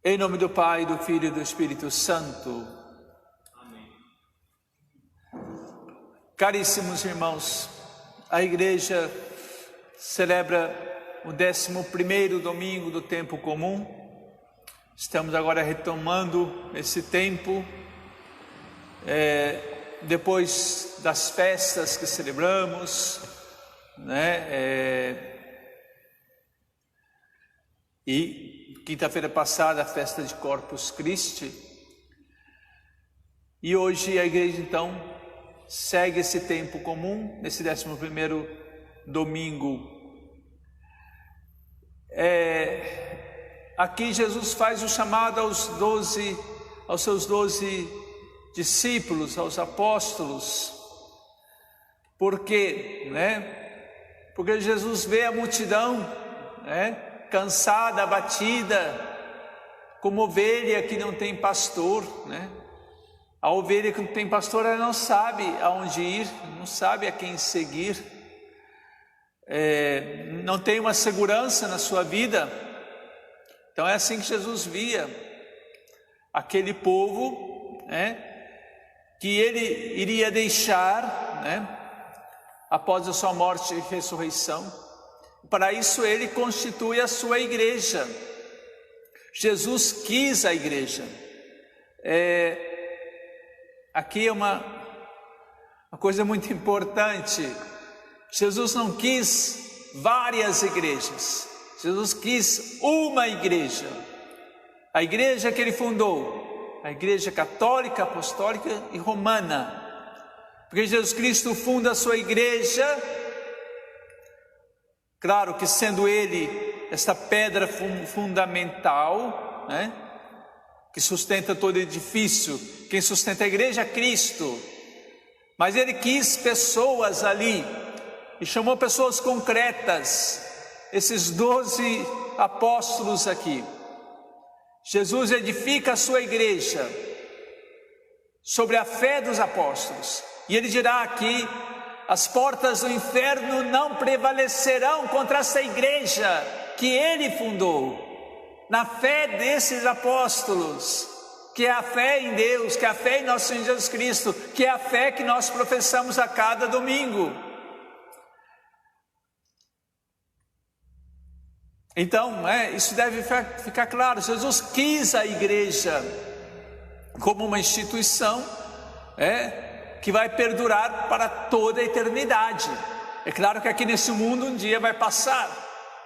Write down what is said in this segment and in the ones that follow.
Em nome do Pai, do Filho e do Espírito Santo. Amém. Caríssimos irmãos, a Igreja celebra o 11º domingo do tempo comum. Estamos agora retomando esse tempo, depois das festas que celebramos, e quinta-feira passada a festa de Corpus Christi, e hoje a Igreja então segue esse tempo comum, nesse 11º domingo. Aqui Jesus faz o chamado aos seus 12 discípulos, aos apóstolos. Por quê? Porque Jesus vê a multidão, cansada, abatida, como ovelha que não tem pastor, A ovelha que não tem pastor, ela não sabe aonde ir, não sabe a quem seguir, não tem uma segurança na sua vida. Então é assim que Jesus via aquele povo, que ele iria deixar, após a sua morte e ressurreição. Para isso ele constitui a sua igreja. Jesus quis a igreja. Aqui é uma coisa muito importante. Jesus não quis várias igrejas. Jesus quis uma igreja. A igreja que ele fundou, a igreja católica, apostólica e romana. Porque Jesus Cristo funda a sua igreja, claro que sendo ele esta pedra fundamental, que sustenta todo edifício. Quem sustenta a igreja é Cristo, mas ele quis pessoas ali, e chamou pessoas concretas, esses 12 apóstolos aqui. Jesus edifica a sua igreja sobre a fé dos apóstolos, e ele dirá aqui: as portas do inferno não prevalecerão contra essa igreja que ele fundou, na fé desses apóstolos, que é a fé em Deus, que é a fé em nosso Senhor Jesus Cristo, que é a fé que nós professamos a cada domingo. Então, isso deve ficar claro. Jesus quis a igreja como uma instituição, que vai perdurar para toda a eternidade. É claro que aqui nesse mundo um dia vai passar,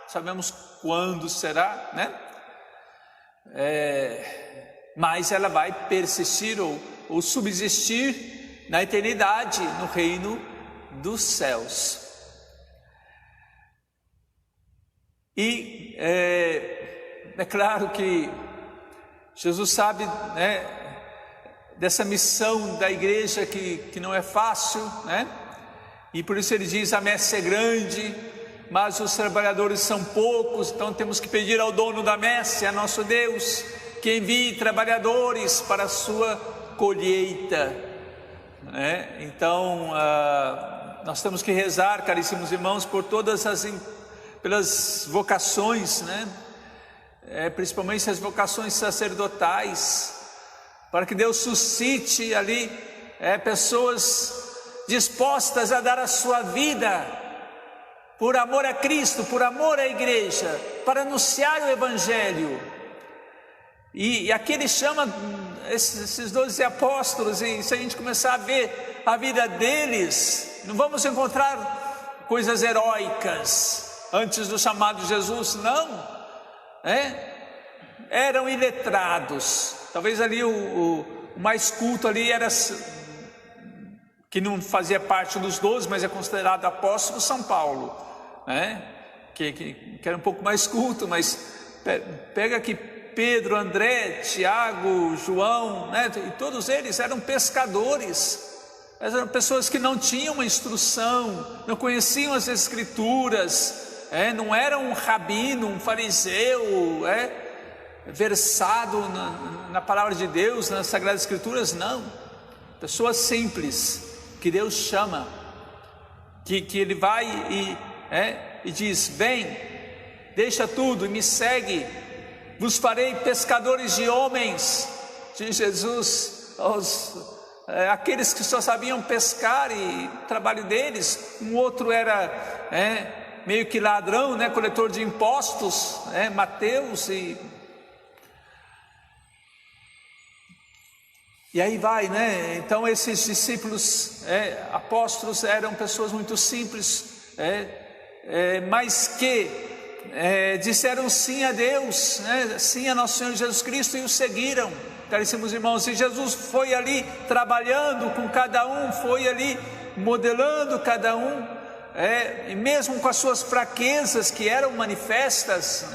sabemos quando será, mas ela vai persistir ou subsistir na eternidade, no reino dos céus. E é claro que Jesus sabe, dessa missão da igreja que não é fácil, e por isso ele diz: a messe é grande, mas os trabalhadores são poucos. Então temos que pedir ao dono da messe, a nosso Deus, que envie trabalhadores para a sua colheita, Então nós temos que rezar, caríssimos irmãos, por todas pelas vocações, principalmente as vocações sacerdotais, para que Deus suscite ali pessoas dispostas a dar a sua vida por amor a Cristo, por amor à igreja, para anunciar o Evangelho. E aqui ele chama esses 12 apóstolos, e se a gente começar a ver a vida deles, não vamos encontrar coisas heróicas antes do chamado de Jesus, não. Eram iletrados. Talvez ali o mais culto ali era, que não fazia parte dos 12, mas é considerado apóstolo, São Paulo, que era um pouco mais culto. Mas pega aqui Pedro, André, Tiago, João, e todos eles eram pescadores. Eram pessoas que não tinham uma instrução, não conheciam as escrituras, não era um rabino, um fariseu, versado na palavra de Deus, nas Sagradas Escrituras, não. Pessoas simples, que Deus chama, que Ele vai e diz: vem, deixa tudo e me segue. vos farei pescadores de homens, de Jesus, aqueles que só sabiam pescar e o trabalho deles. Um outro era meio que ladrão, coletor de impostos, Mateus, e aí vai, Então esses discípulos, apóstolos, eram pessoas muito simples, mas que disseram sim a Deus, sim a nosso Senhor Jesus Cristo, e o seguiram, caríssimos irmãos. E Jesus foi ali trabalhando com cada um, foi ali modelando cada um, e mesmo com as suas fraquezas que eram manifestas,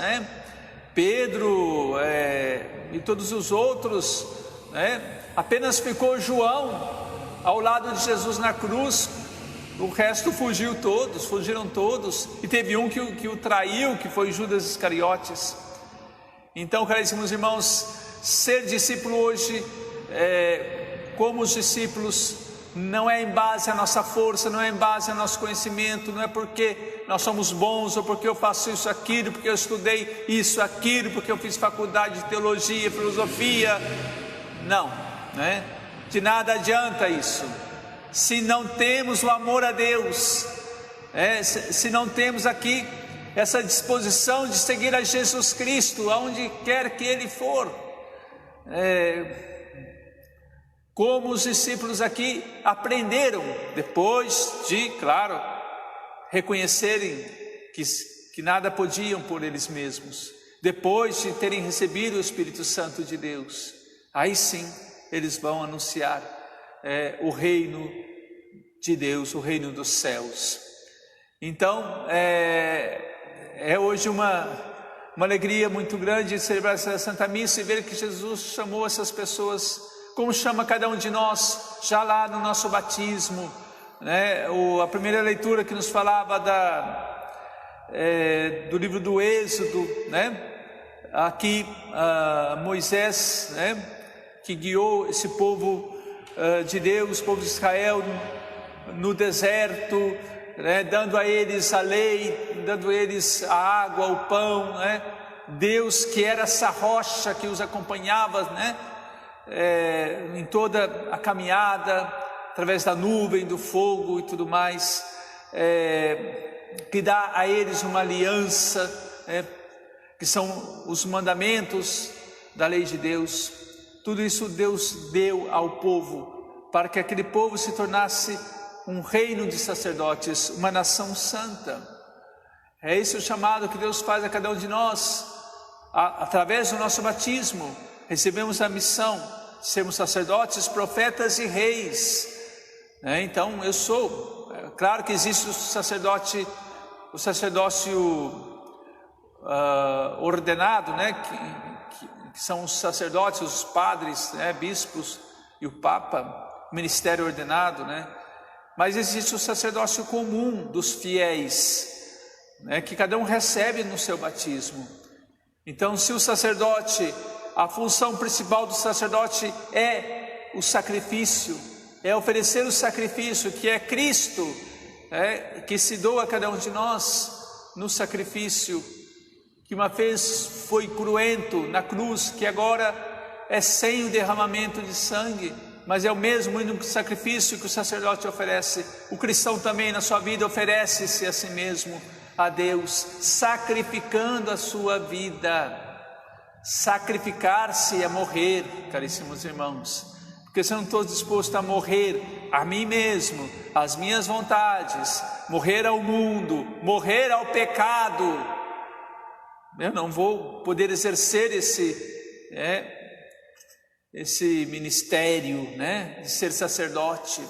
Pedro e todos os outros, apenas ficou João ao lado de Jesus na cruz. O resto fugiram todos, e teve um que o traiu, que foi Judas Iscariotes. Então, caríssimos irmãos, ser discípulo hoje, como os discípulos, não é em base à nossa força, não é em base ao nosso conhecimento, não é porque nós somos bons, ou porque eu faço isso, aquilo, porque eu estudei isso, aquilo, porque eu fiz faculdade de teologia, filosofia. Não, de nada adianta isso, se não temos o amor a Deus, se não temos aqui essa disposição de seguir a Jesus Cristo, aonde quer que Ele for, como os discípulos aqui aprenderam, depois de, claro, reconhecerem que nada podiam por eles mesmos, depois de terem recebido o Espírito Santo de Deus, aí sim eles vão anunciar o reino de Deus, o reino dos céus. Então hoje uma alegria muito grande celebrar essa Santa Missa e ver que Jesus chamou essas pessoas, como chama cada um de nós, já lá no nosso batismo, a primeira leitura que nos falava do livro do Êxodo, aqui Moisés, que guiou esse povo de Deus, o povo de Israel, no deserto, dando a eles a lei, dando a eles a água, o pão, Deus que era essa rocha que os acompanhava, em toda a caminhada, através da nuvem, do fogo e tudo mais, que dá a eles uma aliança, que são os mandamentos da lei de Deus. Tudo isso Deus deu ao povo, para que aquele povo se tornasse um reino de sacerdotes, uma nação santa. É esse o chamado que Deus faz a cada um de nós. Através do nosso batismo, recebemos a missão de sermos sacerdotes, profetas e reis. Então eu sou, claro que existe o sacerdócio ordenado, que são os sacerdotes, os padres, bispos e o Papa, ministério ordenado, mas existe o sacerdócio comum dos fiéis, que cada um recebe no seu batismo. Então, se o sacerdote, a função principal do sacerdote é o sacrifício, é oferecer o sacrifício, que é Cristo, que se doa a cada um de nós no sacrifício, que uma vez foi cruento na cruz, que agora é sem o derramamento de sangue, mas é o mesmo único sacrifício que o sacerdote oferece. O cristão também na sua vida oferece-se a si mesmo a Deus, sacrificando a sua vida. Sacrificar-se é morrer, caríssimos irmãos, porque se eu não estou disposto a morrer a mim mesmo, às minhas vontades, morrer ao mundo, morrer ao pecado, eu não vou poder exercer esse ministério, de ser sacerdote,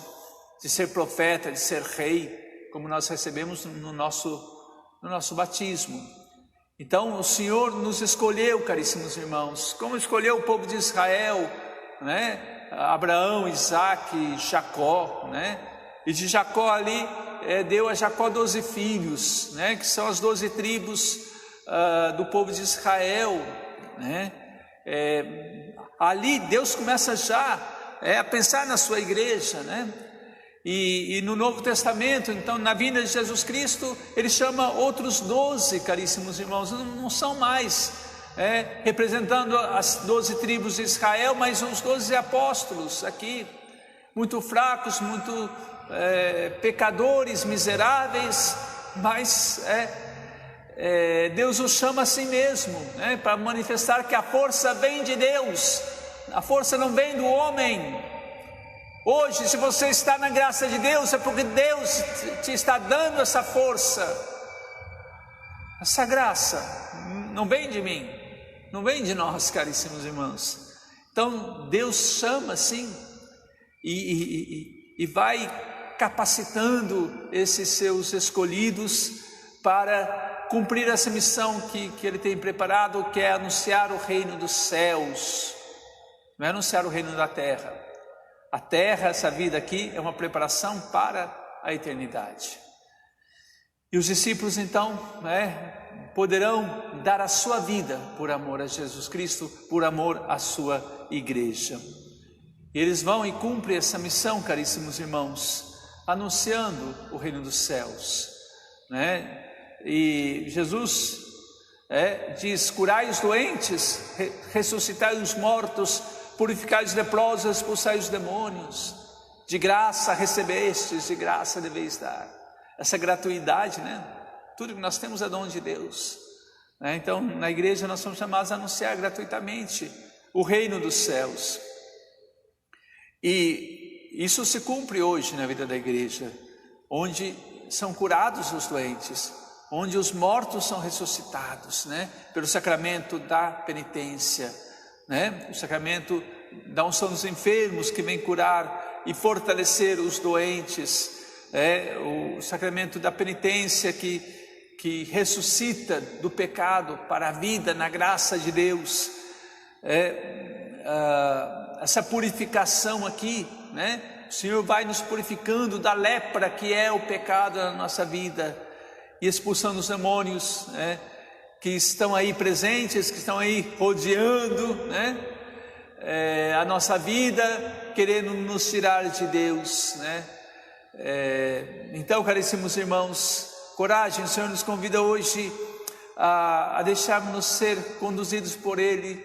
de ser profeta, de ser rei, como nós recebemos no nosso batismo. Então o Senhor nos escolheu, caríssimos irmãos, como escolheu o povo de Israel, Abraão, Isaac, Jacó, e de Jacó ali deu a Jacó 12 filhos, que são as 12 tribos do povo de Israel, ali Deus começa já a pensar na sua igreja, e no Novo Testamento, então na vinda de Jesus Cristo, Ele chama outros 12, caríssimos irmãos, não são mais representando as 12 tribos de Israel, mas os 12 apóstolos aqui, muito fracos, muito pecadores, miseráveis, mas Deus os chama a si mesmo, para manifestar que a força vem de Deus, a força não vem do homem. Hoje, se você está na graça de Deus, é porque Deus te está dando essa força, essa graça, não vem de mim, não vem de nós, caríssimos irmãos. Então Deus chama sim, e vai capacitando esses seus escolhidos para cumprir essa missão que Ele tem preparado, que é anunciar o reino dos céus, não é anunciar o reino da terra. A terra, essa vida aqui, é uma preparação para a eternidade. E os discípulos então poderão dar a sua vida por amor a Jesus Cristo, por amor à sua igreja. E eles vão e cumprem essa missão, caríssimos irmãos, anunciando o reino dos céus, E Jesus diz: curai os doentes, ressuscitai os mortos, purificai os leprosos, expulsai os demônios. De graça recebestes, de graça deveis dar. Essa gratuidade, tudo que nós temos é dom de Deus, Então na igreja nós somos chamados a anunciar gratuitamente o reino dos céus. E isso se cumpre hoje na vida da igreja, onde são curados os doentes, onde os mortos são ressuscitados, pelo sacramento da penitência, o sacramento da unção dos enfermos, que vem curar e fortalecer os doentes, o sacramento da penitência que ressuscita do pecado para a vida na graça de Deus, essa purificação aqui, o Senhor vai nos purificando da lepra que é o pecado na nossa vida, e expulsando os demônios, que estão aí presentes, que estão aí rodeando, a nossa vida, querendo nos tirar de Deus, Então, caríssimos irmãos, coragem, o Senhor nos convida hoje a deixarmos ser conduzidos por Ele,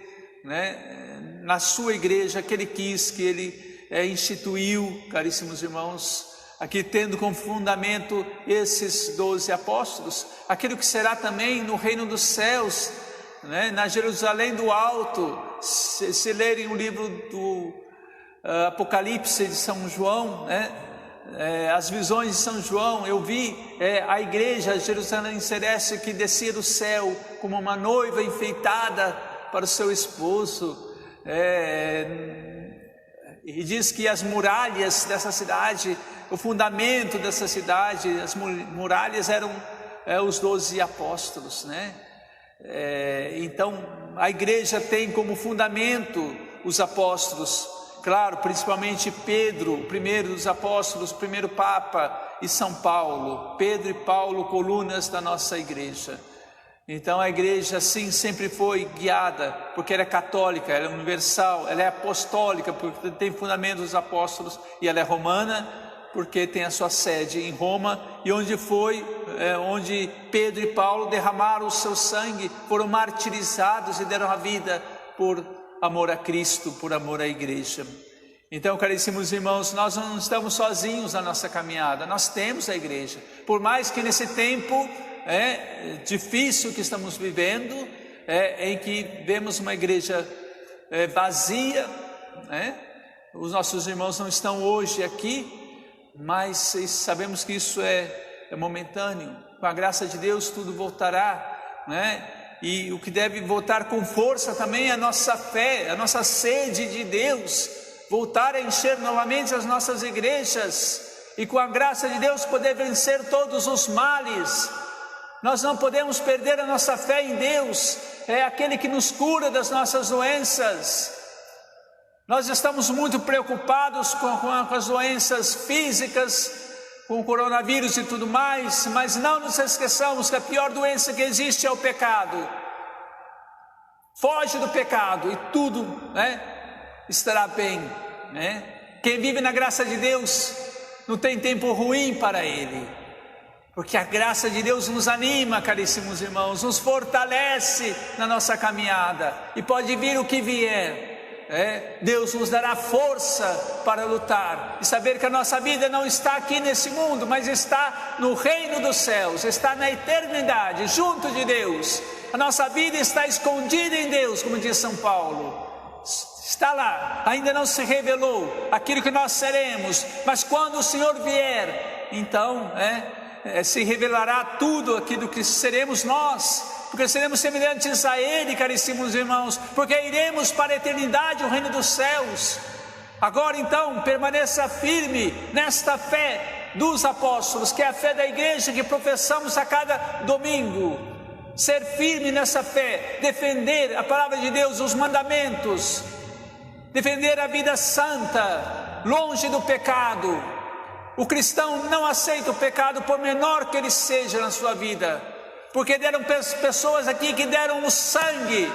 na sua igreja, que Ele quis, que Ele instituiu, caríssimos irmãos, aqui tendo como fundamento esses 12 apóstolos, aquilo que será também no reino dos céus, na Jerusalém do alto. Se lerem o livro do Apocalipse de São João, as visões de São João, eu vi a igreja, Jerusalém celeste, que descia do céu como uma noiva enfeitada para o seu esposo, e diz que as muralhas dessa cidade, o fundamento dessa cidade, as muralhas eram os 12 apóstolos, Então a igreja tem como fundamento os apóstolos, claro, principalmente Pedro, o primeiro dos apóstolos, o primeiro Papa, e São Paulo. Pedro e Paulo, colunas da nossa igreja. Então a igreja sim sempre foi guiada, porque ela é católica, ela é universal, ela é apostólica, porque tem fundamento dos apóstolos, e ela é romana, porque tem a sua sede em Roma, e onde onde Pedro e Paulo derramaram o seu sangue, foram martirizados e deram a vida por amor a Cristo, por amor à igreja. Então, caríssimos irmãos, nós não estamos sozinhos na nossa caminhada, nós temos a igreja, por mais que nesse tempo difícil que estamos vivendo, em que vemos uma igreja vazia, os nossos irmãos não estão hoje aqui, mas sabemos que isso é momentâneo. Com a graça de Deus tudo voltará, e o que deve voltar com força também é a nossa fé, a nossa sede de Deus, voltar a encher novamente as nossas igrejas, e com a graça de Deus poder vencer todos os males. Nós não podemos perder a nossa fé em Deus, é aquele que nos cura das nossas doenças. Nós estamos muito preocupados com as doenças físicas, com o coronavírus e tudo mais, mas não nos esqueçamos que a pior doença que existe é o pecado. Foge do pecado e tudo estará bem. Quem vive na graça de Deus não tem tempo ruim para ele. porque a graça de Deus nos anima, caríssimos irmãos, nos fortalece na nossa caminhada, e pode vir o que vier, Deus nos dará força para lutar, e saber que a nossa vida não está aqui nesse mundo, mas está no reino dos céus, está na eternidade, junto de Deus. A nossa vida está escondida em Deus, como diz São Paulo, está lá, ainda não se revelou aquilo que nós seremos, mas quando o Senhor vier, então se revelará tudo aquilo que seremos nós, porque seremos semelhantes a Ele, caríssimos irmãos, porque iremos para a eternidade, o reino dos céus. Agora então, permaneça firme nesta fé dos apóstolos, que é a fé da igreja que professamos a cada domingo. Ser firme nessa fé, defender a palavra de Deus, os mandamentos, defender a vida santa, longe do pecado. O cristão não aceita o pecado, por menor que ele seja na sua vida, porque deram pessoas aqui que deram o sangue,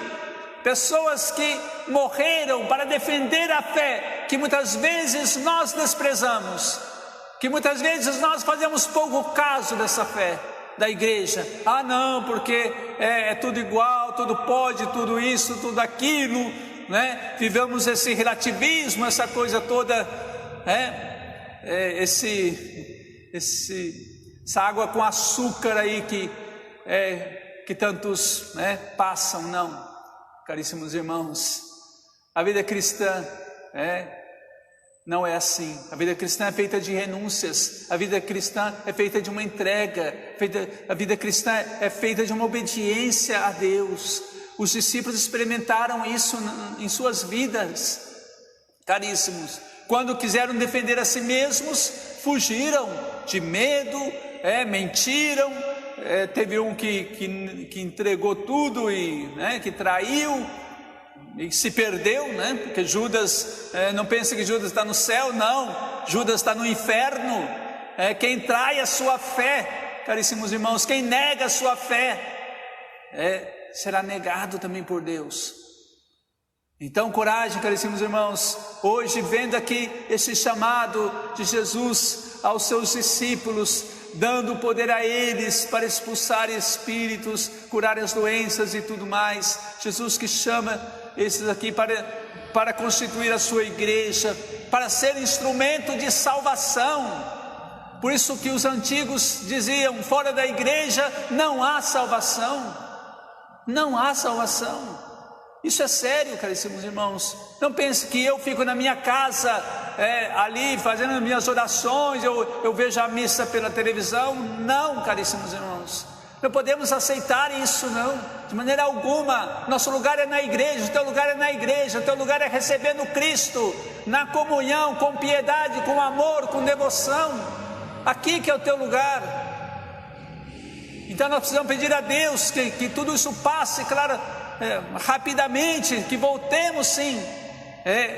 pessoas que morreram para defender a fé, que muitas vezes nós desprezamos, que muitas vezes nós fazemos pouco caso dessa fé da igreja. Ah não, porque é tudo igual, tudo pode, tudo isso, tudo aquilo, vivemos esse relativismo, essa coisa toda, essa água com açúcar aí que tantos passam. Não, caríssimos irmãos, a vida cristã não é assim. A vida cristã é feita de renúncias, a vida cristã é feita de uma entrega, a vida cristã é feita de uma obediência a Deus. Os discípulos experimentaram isso em suas vidas, caríssimos. Quando quiseram defender a si mesmos, fugiram de medo, mentiram. Teve um que entregou tudo e que traiu e se perdeu, porque Judas, não pensa que Judas está no céu, não, Judas está no inferno. Quem trai a sua fé, caríssimos irmãos, quem nega a sua fé, será negado também por Deus. Então coragem, caríssimos irmãos, hoje vendo aqui esse chamado de Jesus aos seus discípulos, dando poder a eles para expulsar espíritos, curar as doenças e tudo mais. Jesus que chama esses aqui para constituir a sua igreja, para ser instrumento de salvação. Por isso que os antigos diziam, fora da igreja não há salvação, não há salvação. Isso é sério, caríssimos irmãos. Não pense que eu fico na minha casa ali fazendo minhas orações, eu vejo a missa pela televisão. Não, caríssimos irmãos, não podemos aceitar isso, não, de maneira alguma. Nosso lugar é na igreja, o teu lugar é na igreja, o teu lugar é recebendo Cristo, na comunhão, com piedade, com amor, com devoção. Aqui que é o teu lugar. Então nós precisamos pedir a Deus que tudo isso passe, claro, rapidamente, que voltemos sim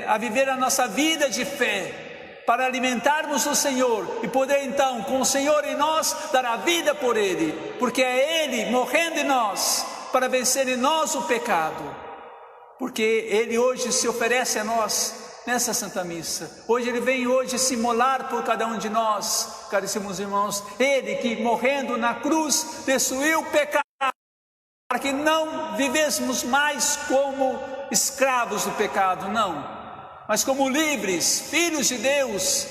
a viver a nossa vida de fé, para alimentarmos o Senhor e poder então, com o Senhor em nós, dar a vida por Ele, porque é Ele morrendo em nós, para vencer em nós o pecado, porque Ele hoje se oferece a nós nessa Santa Missa. Hoje Ele vem hoje se imolar por cada um de nós, caríssimos irmãos. Ele que morrendo na cruz destruiu o pecado, para que não vivêssemos mais como escravos do pecado, não, mas como livres, filhos de Deus,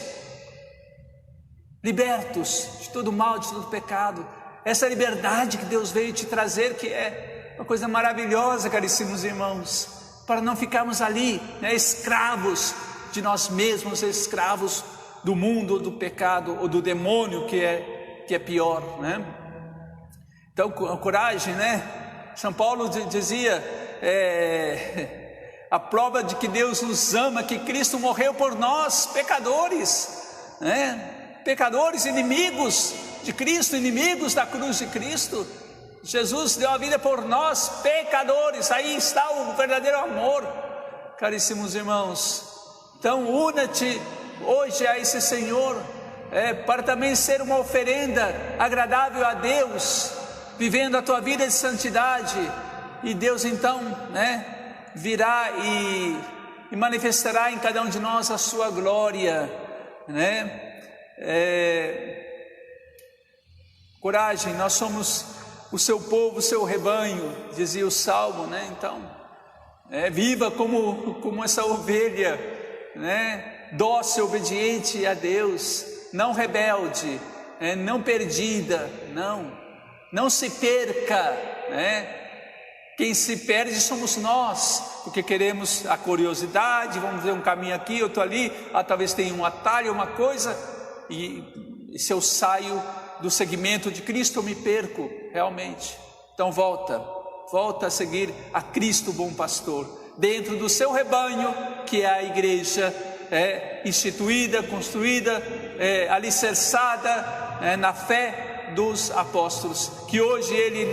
libertos de todo mal, de todo pecado. Essa liberdade que Deus veio te trazer, que é uma coisa maravilhosa, caríssimos irmãos, para não ficarmos ali, escravos de nós mesmos, escravos do mundo, ou do pecado, ou do demônio, que é pior, Então, coragem, São Paulo dizia, a prova de que Deus nos ama, que Cristo morreu por nós, pecadores, pecadores, inimigos de Cristo, inimigos da cruz de Cristo. Jesus deu a vida por nós, pecadores. Aí está o verdadeiro amor, caríssimos irmãos. Então una-te hoje a esse Senhor, para também ser uma oferenda agradável a Deus, vivendo a tua vida de santidade, e Deus então virá e manifestará em cada um de nós a sua glória, Coragem, nós somos o seu povo, o seu rebanho, dizia o Salmo, né? Então, viva como essa ovelha, né? Dócil, obediente a Deus, não rebelde, não perdida, não se perca, né? Quem se perde somos nós, porque queremos a curiosidade, vamos ver um caminho aqui, outro ali, talvez tenha um atalho, uma coisa, e se eu saio do segmento de Cristo eu me perco realmente. Então volta a seguir a Cristo, o bom pastor, dentro do seu rebanho, que é a igreja, instituída, construída, alicerçada na fé dos apóstolos, que hoje ele,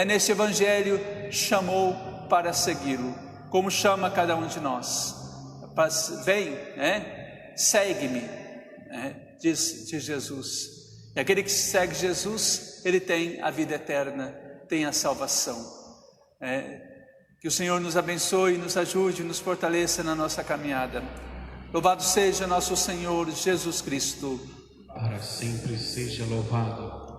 neste evangelho, chamou para segui-lo, como chama cada um de nós. Vem, segue-me, diz Jesus. E aquele que segue Jesus, ele tem a vida eterna, tem a salvação. Que o Senhor nos abençoe, nos ajude, nos fortaleça na nossa caminhada. Louvado seja nosso Senhor Jesus Cristo. Para sempre seja louvado.